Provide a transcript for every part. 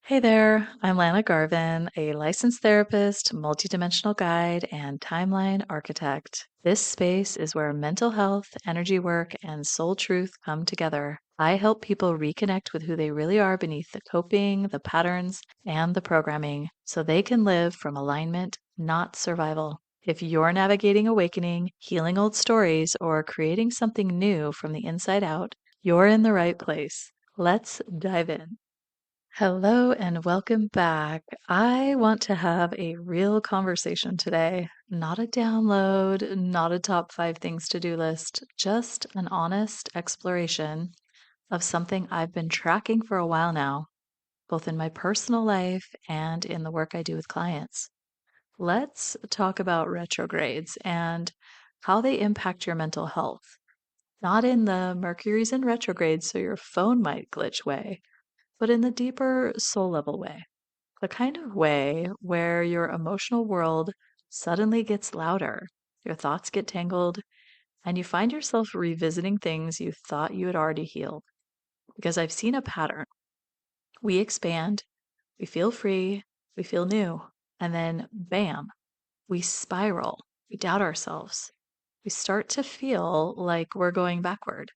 Hey there, I'm Lana Garvin, a licensed therapist, multidimensional guide, and timeline architect. This space is where mental health, energy work, and soul truth come together. I help people reconnect with who they really are beneath the coping, the patterns, and the programming so they can live from alignment, not survival. If you're navigating awakening, healing old stories, or creating something new from the inside out, you're in the right place. Let's dive in. Hello and welcome back. I want to have a real conversation today. Not a download, not a top 5 things to do list, just an honest exploration of something I've been tracking for a while now, both in my personal life and in the work I do with clients. Let's talk about retrogrades and how they impact your mental health. Not in the Mercury's in retrograde, so your phone might glitch way, but in the deeper soul level way, the kind of way where your emotional world suddenly gets louder, your thoughts get tangled, and you find yourself revisiting things you thought you had already healed. Because I've seen a pattern. We expand, we feel free, we feel new, and then bam, we spiral, we doubt ourselves. We start to feel like we're going backward.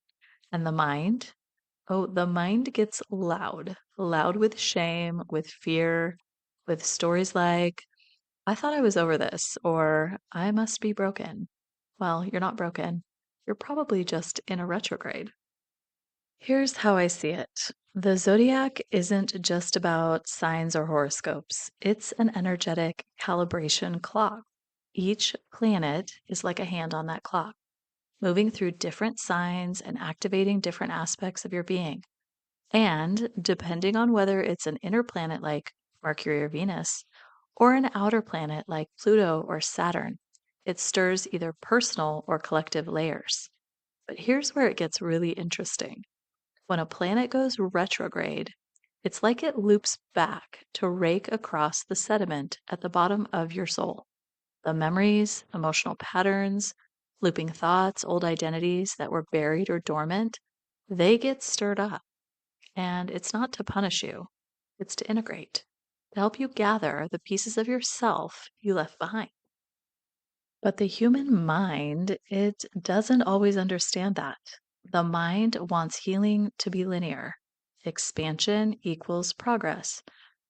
And the mind, oh, the mind gets loud, loud with shame, with fear, with stories like, I thought I was over this, or I must be broken. Well, you're not broken. You're probably just in a retrograde. Here's how I see it. The zodiac isn't just about signs or horoscopes, it's an energetic calibration clock. Each planet is like a hand on that clock, moving through different signs and activating different aspects of your being. And depending on whether it's an inner planet like Mercury or Venus, or an outer planet like Pluto or Saturn, it stirs either personal or collective layers. But here's where it gets really interesting. When a planet goes retrograde, it's like it loops back to rake across the sediment at the bottom of your soul. The memories, emotional patterns, looping thoughts, old identities that were buried or dormant, they get stirred up. And it's not to punish you, it's to integrate, to help you gather the pieces of yourself you left behind. But the human mind, it doesn't always understand that. The mind wants healing to be linear. Expansion equals progress.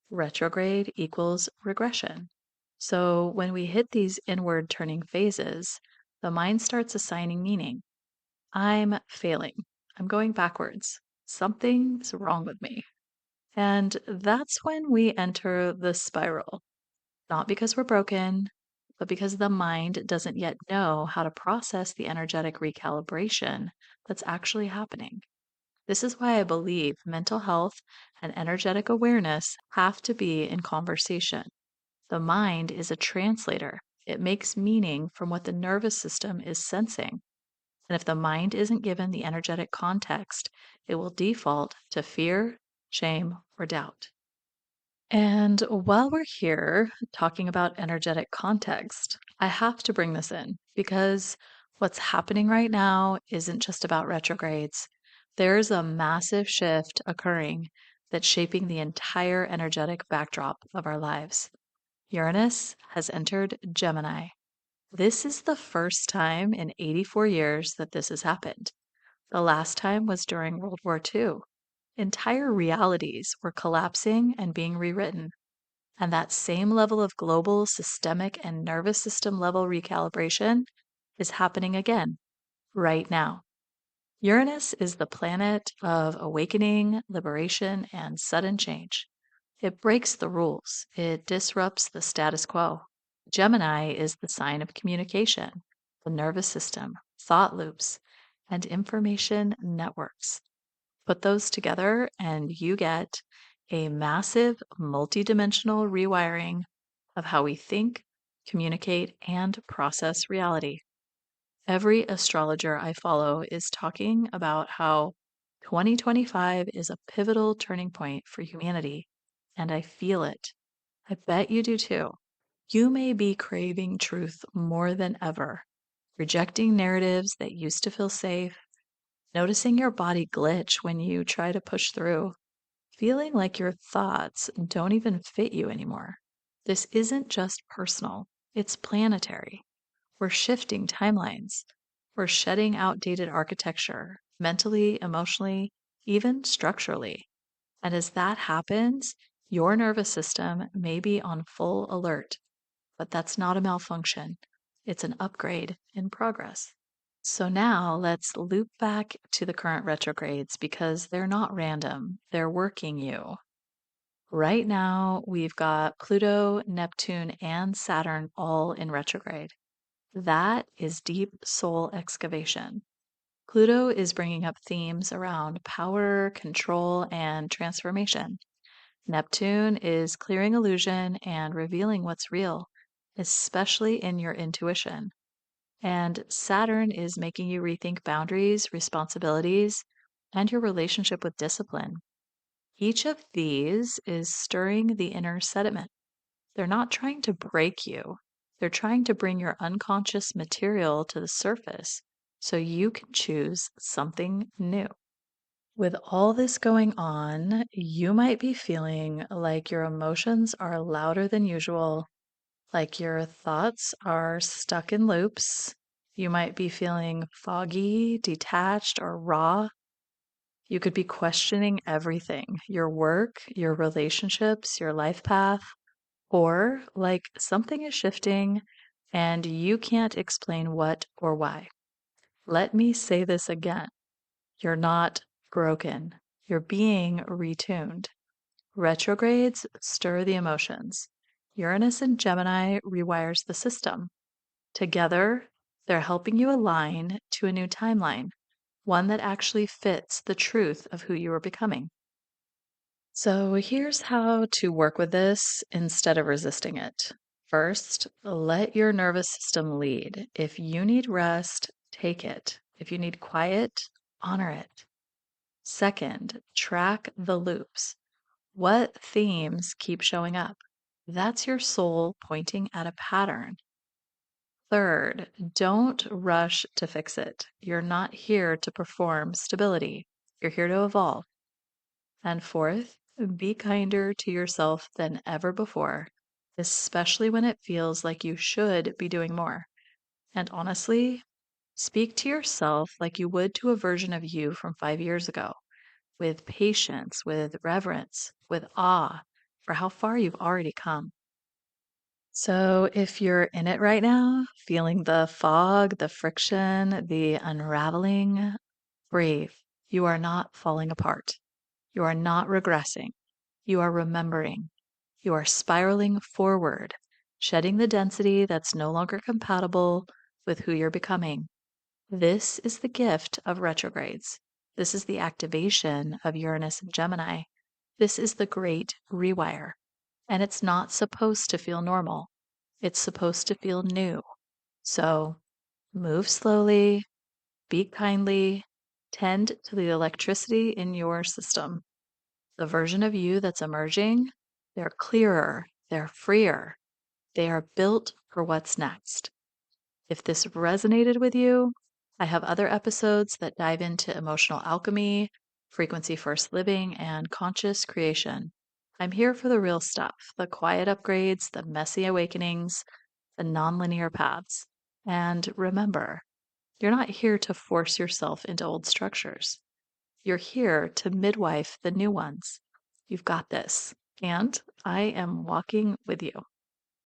Retrograde equals regression. So when we hit these inward turning phases, the mind starts assigning meaning. I'm failing. I'm going backwards. Something's wrong with me. And that's when we enter the spiral. Not because we're broken, but because the mind doesn't yet know how to process the energetic recalibration that's actually happening. This is why I believe mental health and energetic awareness have to be in conversation. The mind is a translator, it makes meaning from what the nervous system is sensing. And if the mind isn't given the energetic context, it will default to fear, shame, or doubt. And while we're here talking about energetic context, I have to bring this in because what's happening right now isn't just about retrogrades. There's a massive shift occurring that's shaping the entire energetic backdrop of our lives. Uranus has entered Gemini. This is the first time in 84 years that this has happened. The last time was during World War II. Entire realities were collapsing and being rewritten. And that same level of global systemic and nervous system level recalibration is happening again, right now. Uranus is the planet of awakening, liberation, and sudden change. It breaks the rules, it disrupts the status quo. Gemini is the sign of communication, the nervous system, thought loops, and information networks. Put those together, and you get a massive multidimensional rewiring of how we think, communicate, and process reality. Every astrologer I follow is talking about how 2025 is a pivotal turning point for humanity, and I feel it. I bet you do too. You may be craving truth more than ever, rejecting narratives that used to feel safe, noticing your body glitch when you try to push through, feeling like your thoughts don't even fit you anymore. This isn't just personal, it's planetary. We're shifting timelines. We're shedding outdated architecture, mentally, emotionally, even structurally. And as that happens, your nervous system may be on full alert, but that's not a malfunction. It's an upgrade in progress. So now let's loop back to the current retrogrades because they're not random, they're working you. Right now, we've got Pluto, Neptune, and Saturn all in retrograde. That is deep soul excavation. Pluto is bringing up themes around power, control, and transformation. Neptune is clearing illusion and revealing what's real, especially in your intuition. And Saturn is making you rethink boundaries, responsibilities, and your relationship with discipline. Each of these is stirring the inner sediment. They're not trying to break you, they're trying to bring your unconscious material to the surface so you can choose something new. With all this going on, you might be feeling like your emotions are louder than usual, like your thoughts are stuck in loops. You might be feeling foggy, detached, or raw. You could be questioning everything: your work, your relationships, your life path, or like something is shifting and you can't explain what or why. Let me say this again: you're not broken, you're being retuned. Retrogrades stir the emotions. Uranus and Gemini rewires the system. Together, they're helping you align to a new timeline, one that actually fits the truth of who you are becoming. So, here's how to work with this instead of resisting it. First, let your nervous system lead. If you need rest, take it. If you need quiet, honor it. Second, track the loops. What themes keep showing up? That's your soul pointing at a pattern. Third, don't rush to fix it. You're not here to perform stability, you're here to evolve. And fourth, be kinder to yourself than ever before, especially when it feels like you should be doing more. And honestly, speak to yourself like you would to a version of you from 5 years ago, with patience, with reverence, with awe for how far you've already come. So, if you're in it right now, feeling the fog, the friction, the unraveling, breathe. You are not falling apart. You are not regressing. You are remembering. You are spiraling forward, shedding the density that's no longer compatible with who you're becoming. This is the gift of retrogrades. This is the activation of Uranus and Gemini. This is the great rewire. And it's not supposed to feel normal. It's supposed to feel new. So move slowly, speak kindly, tend to the electricity in your system. The version of you that's emerging, they're clearer, they're freer, they are built for what's next. If this resonated with you, I have other episodes that dive into emotional alchemy, frequency first living, and conscious creation. I'm here for the real stuff, the quiet upgrades, the messy awakenings, the nonlinear paths. And remember, you're not here to force yourself into old structures. You're here to midwife the new ones. You've got this. And I am walking with you.